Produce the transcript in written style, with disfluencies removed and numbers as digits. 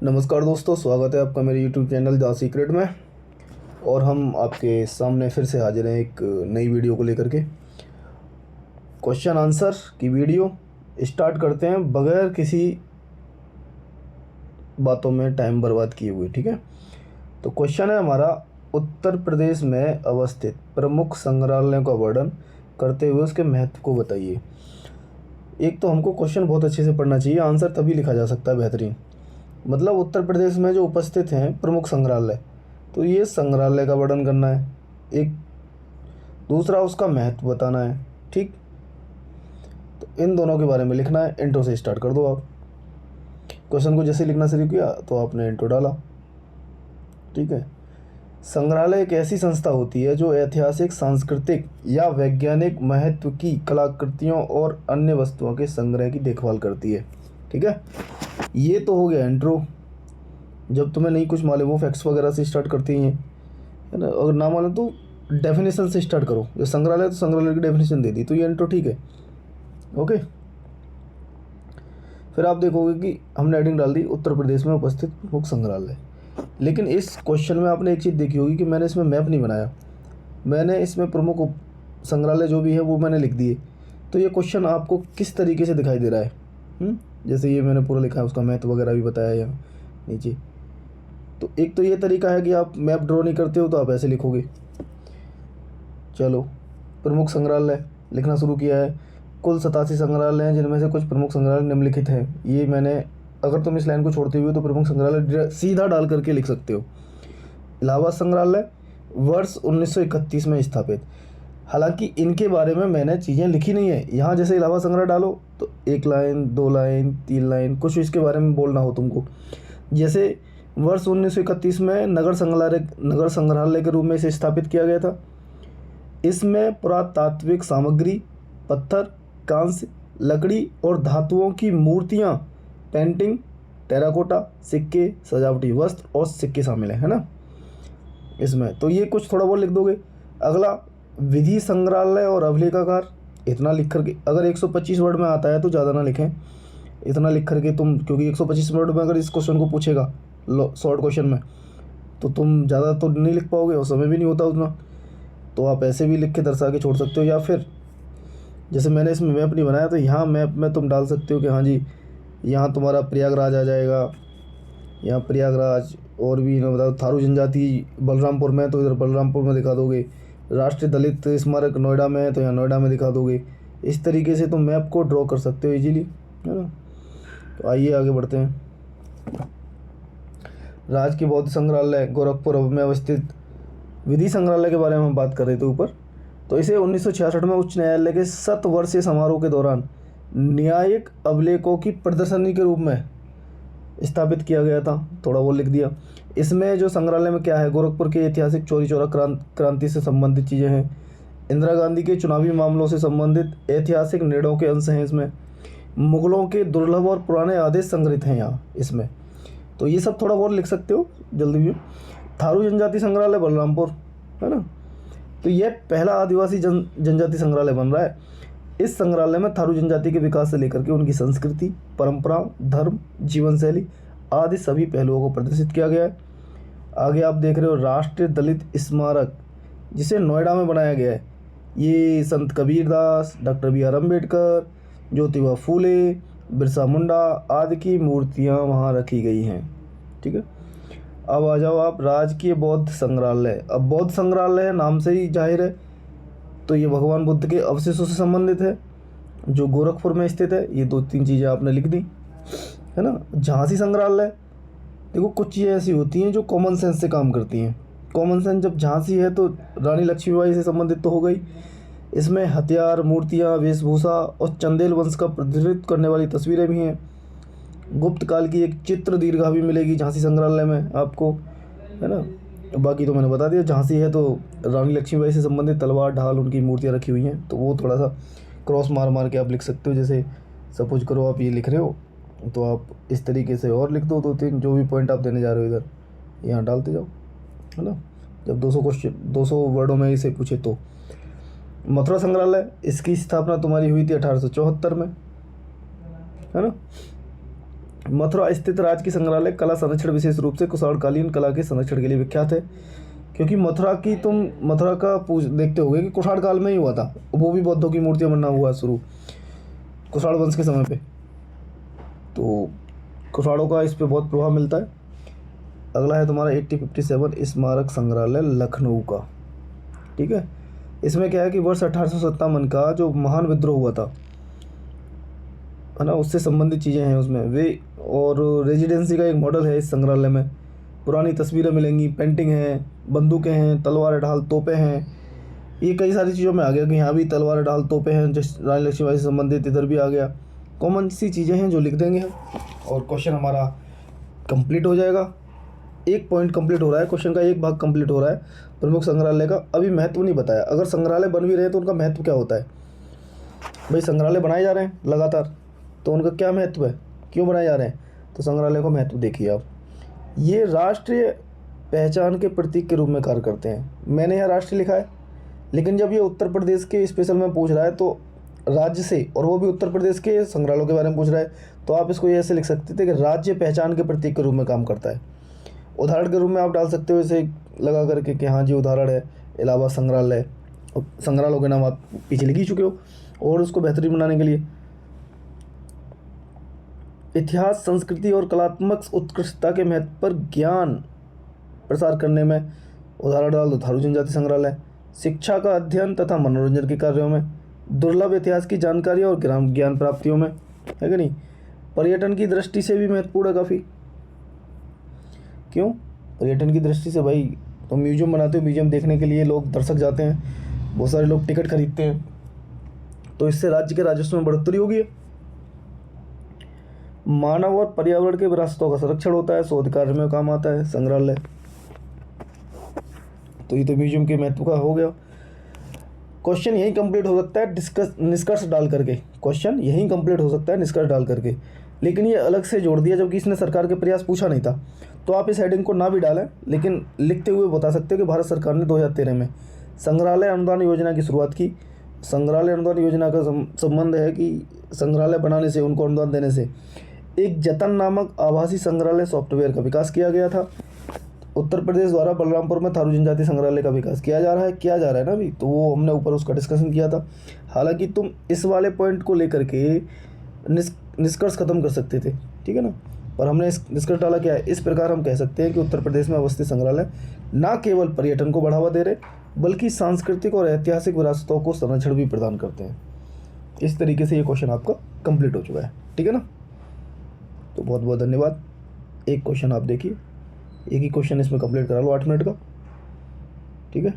नमस्कार दोस्तों, स्वागत है आपका मेरे यूट्यूब चैनल द सीक्रेट में। और हम आपके सामने फिर से हाजिर हैं एक नई वीडियो को लेकर के। क्वेश्चन आंसर की वीडियो स्टार्ट करते हैं बगैर किसी बातों में टाइम बर्बाद किए हुए, ठीक है। तो क्वेश्चन है हमारा, उत्तर प्रदेश में अवस्थित प्रमुख संग्रहालयों का वर्णन करते हुए उसके महत्व को बताइए। एक तो हमको क्वेश्चन बहुत अच्छे से पढ़ना चाहिए, आंसर तभी लिखा जा सकता है बेहतरीन। मतलब उत्तर प्रदेश में जो उपस्थित हैं प्रमुख संग्रहालय, तो ये संग्रहालय का वर्णन करना है। एक दूसरा उसका महत्व बताना है, ठीक। तो इन दोनों के बारे में लिखना है। इंट्रो से स्टार्ट कर दो आप। क्वेश्चन को जैसे लिखना शुरू किया तो आपने इंट्रो डाला, ठीक है। संग्रहालय एक ऐसी संस्था होती है जो ऐतिहासिक, सांस्कृतिक या वैज्ञानिक महत्व की कलाकृतियों और अन्य वस्तुओं के संग्रह की देखभाल करती है, ठीक है। ये तो हो गया इंट्रो। जब तुम्हें नहीं कुछ मालूम हो फैक्ट्स वगैरह से स्टार्ट करती हैं, है ना। अगर ना मालूम तो डेफिनेशन से स्टार्ट करो। जो संग्रहालय तो संग्रहालय की डेफिनेशन दे दी, तो ये इंट्रो ठीक है, ओके। फिर आप देखोगे कि हमने हेडिंग डाल दी उत्तर प्रदेश में उपस्थित प्रमुख संग्रहालय। लेकिन इस क्वेश्चन में आपने एक चीज़ देखी होगी कि मैंने इसमें मैप नहीं बनाया। मैंने इसमें प्रमुख संग्रहालय जो भी है वो मैंने लिख दिए। तो ये क्वेश्चन आपको किस तरीके से दिखाई दे रहा है? जैसे ये मैंने पूरा लिखा है, उसका मैथ वगैरह भी बताया यहाँ नीचे। तो एक तो ये तरीका है कि आप मैप ड्रॉ नहीं करते हो तो आप ऐसे लिखोगे। चलो, प्रमुख संग्रहालय लिखना शुरू किया है। कुल 87 संग्रहालय हैं, जिनमें से कुछ प्रमुख संग्रहालय निम्नलिखित हैं। ये मैंने, अगर तुम इस लाइन को छोड़ते हुए तो प्रमुख संग्रहालय सीधा डाल करके लिख सकते हो। इलाहाबाद संग्रहालय वर्ष 1931 में स्थापित। हालांकि इनके बारे में मैंने चीज़ें लिखी नहीं है यहाँ। जैसे इलाहाबाद संग्रहालय डालो तो 1 लाइन, 2 लाइन, 3 लाइन, कुछ इसके बारे में बोलना हो तुमको। जैसे वर्ष 1931 में नगर संग्रहालय के रूप में इसे स्थापित किया गया था। इसमें पुरातात्विक सामग्री, पत्थर, कांस्य, लकड़ी और धातुओं की मूर्तियाँ, पेंटिंग, टेराकोटा, सिक्के, सजावटी वस्त्र और सिक्के शामिल है ना इसमें। तो ये कुछ थोड़ा बहुत लिख दोगे। अगला, विधि संग्रहालय और अभिलेखागार, इतना लिख करके, अगर 125 वर्ड में आता है तो ज़्यादा ना लिखें, इतना लिख करके तुम, क्योंकि 125 वर्ड में अगर इस क्वेश्चन को पूछेगा शॉर्ट क्वेश्चन में, तो तुम ज़्यादा तो नहीं लिख पाओगे और समय भी नहीं होता उतना। तो आप ऐसे भी लिख के दर्शा के छोड़ सकते हो, या फिर जैसे मैंने इसमें मैप नहीं बनाया तो यहाँ मैप में तुम डाल सकते हो कि हाँ जी, यहाँ तुम्हारा प्रयागराज आ जाएगा, यहाँ प्रयागराज। और भी ना बताओ, थारू जनजाति बलरामपुर में, तो इधर बलरामपुर में दिखा दोगे। राष्ट्रीय दलित स्मारक नोएडा में है तो यहाँ नोएडा में दिखा दोगे। इस तरीके से तुम मैप को ड्रॉ कर सकते हो इजीली, है ना। तो आइए आगे बढ़ते हैं। राजकीय बौद्ध संग्रहालय गोरखपुर में अवस्थित। विधि संग्रहालय के बारे में हम बात कर रहे थे ऊपर। तो इसे 1966 में उच्च न्यायालय के 100 वर्षीय समारोह के दौरान न्यायिक अभिलेखों की प्रदर्शनी के रूप में स्थापित किया गया था। थोड़ा वो लिख दिया। इसमें जो संग्रहालय में क्या है, गोरखपुर के ऐतिहासिक चौरी चौरा क्रांति से संबंधित चीज़ें हैं, इंदिरा गांधी के चुनावी मामलों से संबंधित ऐतिहासिक निर्णयों के अंश हैं इसमें, मुगलों के दुर्लभ और पुराने आदेश संग्रहित हैं यहाँ इसमें। तो ये सब थोड़ा बहुत लिख सकते हो जल्दी भी। थारू जनजाति संग्रहालय बलरामपुर, है ना। तो यह पहला आदिवासी जनजाति संग्रहालय बन रहा है। इस संग्रहालय में थारू जनजाति के विकास से लेकर के उनकी संस्कृति, परंपरा, धर्म, जीवन शैली आदि सभी पहलुओं को प्रदर्शित किया गया है। आगे आप देख रहे हो राष्ट्रीय दलित स्मारक, जिसे नोएडा में बनाया गया है। ये संत कबीरदास, डॉक्टर BR अम्बेडकर, ज्योतिबा फूले, बिरसा मुंडा आदि की मूर्तियाँ वहाँ रखी गई हैं, ठीक है। अब आ जाओ आप राजकीय बौद्ध संग्रहालय। अब बौद्ध संग्रहालय नाम से ही जाहिर है, तो ये भगवान बुद्ध के अवशेषों से संबंधित है, जो गोरखपुर में स्थित है। ये 2-3 चीज़ें आपने लिख दी, है ना। झांसी संग्रहालय, देखो कुछ चीज़ें ऐसी होती हैं जो कॉमन सेंस से काम करती हैं। कॉमन सेंस जब झांसी है तो रानी लक्ष्मीबाई से संबंधित तो हो गई। इसमें हथियार, मूर्तियाँ, वेशभूषा और चंदेल वंश का प्रतिनिधित्व करने वाली तस्वीरें भी हैं। गुप्त काल की एक चित्र दीर्घा भी मिलेगी झांसी संग्रहालय में आपको, है ना। बाकी तो मैंने बता दिया। झांसी है तो रानी लक्ष्मीबाई से संबंधित तलवार, ढाल, उनकी मूर्तियाँ रखी हुई हैं। तो वो थोड़ा सा क्रॉस मार मार के आप लिख सकते हो। जैसे सपोज करो आप ये लिख रहे हो तो आप इस तरीके से और लिख दो 2-3, जो भी पॉइंट आप देने जा रहे हो इधर यहाँ डालते जाओ, है ना। जब 200 वर्डों में इसे पूछे तो। मथुरा संग्रहालय, इसकी स्थापना तुम्हारी हुई थी 1874 में, है ना। मथुरा स्थित राजकीय संग्रहालय कला संरक्षण विशेष रूप से कुषाणकालीन कला के संरक्षण के लिए विख्यात है। क्योंकि मथुरा का पूछ देखते होगे कि कुषाण काल में ही हुआ था, वो भी बौद्धों की मूर्तियाँ बनना हुआ शुरू कुषाण वंश के समय पे, तो कुषाणों का इस पे बहुत प्रभाव मिलता है। अगला है तुम्हारा 8057 स्मारक संग्रहालय लखनऊ का। ठीक है, इसमें क्या है कि वर्ष 1857 का जो महान विद्रोह हुआ था, है ना, उससे संबंधित चीज़ें हैं उसमें वे, और रेजिडेंसी का एक मॉडल है इस संग्रहालय में। पुरानी तस्वीरें मिलेंगी, पेंटिंग हैं, बंदूकें हैं, तलवार ढाल तोपें हैं। ये कई सारी चीज़ों में आ गया कि यहाँ भी तलवार ढाल तोपें हैं, जिस रानी लक्ष्मीबाई से संबंधित इधर भी आ गया। कॉमन सी चीज़ें हैं जो लिख देंगे हम, और क्वेश्चन हमारा कंप्लीट हो जाएगा। एक पॉइंट कंप्लीट हो रहा है, क्वेश्चन का एक भाग कंप्लीट हो रहा है प्रमुख संग्रहालय का। अभी महत्व नहीं बताया, अगर संग्रहालय बन भी रहे हैं तो उनका महत्व क्या होता है। भाई संग्रहालय बनाए जा रहे हैं लगातार, तो उनका क्या महत्व है, क्यों बनाए जा रहे हैं, तो संग्रहालय का महत्व देखिए आप। ये राष्ट्रीय पहचान के प्रतीक के रूप में कार्य करते हैं। मैंने यहाँ राष्ट्रीय लिखा है, लेकिन जब ये उत्तर प्रदेश के स्पेशल में पूछ रहा है तो राज्य से, और वो भी उत्तर प्रदेश के संग्रहालयों के बारे में पूछ रहा है, तो आप इसको ये ऐसे लिख सकते थे कि राज्य पहचान के प्रतीक के रूप में काम करता है। उदाहरण के रूप में आप डाल सकते हो इसे लगा करके कि हाँ जी उदाहरण है इलाहाबाद संग्रहालय। संग्रहालयों के नाम आप पीछे लिख ही चुके हो, और उसको बेहतरीन बनाने के लिए इतिहास, संस्कृति और कलात्मक उत्कृष्टता के महत्व पर ज्ञान प्रसार करने में उदाहरण डाल दो थारू जनजाति संग्रहालय। शिक्षा का अध्ययन तथा मनोरंजन के कार्यों में, दुर्लभ इतिहास की जानकारी और ज्ञान प्राप्तियों में, है कि नहीं। पर्यटन की दृष्टि से भी महत्वपूर्ण है काफ़ी। क्यों, पर्यटन की दृष्टि से भाई तो म्यूजियम बनाते हो, म्यूजियम देखने के लिए लोग दर्शक जाते हैं, बहुत सारे लोग टिकट खरीदते हैं, तो इससे राज्य के राजस्व में बढ़ोतरी होगी। मानव और पर्यावरण के विरासतों का संरक्षण होता है, शोध कार्य में काम आता है संग्रहालय। तो ये तो म्यूजियम के महत्व का हो गया। क्वेश्चन यही कंप्लीट हो सकता है निष्कर्ष डाल करके, क्वेश्चन यही कंप्लीट हो सकता है निष्कर्ष डाल करके, लेकिन ये अलग से जोड़ दिया जबकि इसने सरकार के प्रयास पूछा नहीं था। तो आप इस हेडिंग को ना भी डालें, लेकिन लिखते हुए बता सकते हो कि भारत सरकार ने 2013 में संग्रहालय अनुदान योजना की शुरुआत की। संग्रहालय अनुदान योजना का संबंध है कि संग्रहालय बनाने से, उनको अनुदान देने से एक जतन नामक आभासी संग्रहालय सॉफ्टवेयर का विकास किया गया था। उत्तर प्रदेश द्वारा बलरामपुर में थारू जनजाति संग्रहालय का विकास किया जा रहा है ना अभी, तो वो हमने ऊपर उसका डिस्कशन किया था। हालांकि तुम इस वाले पॉइंट को लेकर के निष्कर्ष खत्म कर सकते थे, ठीक है ना, पर हमने इस निष्कर्ष डाला क्या है। इस प्रकार हम कह सकते हैं कि उत्तर प्रदेश में अवस्थित संग्रहालय न केवल पर्यटन को बढ़ावा दे रहे, बल्कि सांस्कृतिक और ऐतिहासिक विरासतों को संरक्षण भी प्रदान करते हैं। इस तरीके से ये क्वेश्चन आपका कंप्लीट हो चुका है, ठीक है ना। तो बहुत बहुत धन्यवाद। एक क्वेश्चन आप देखिए, एक ही क्वेश्चन इसमें कंप्लीट करा लो 8 मिनट का, ठीक है।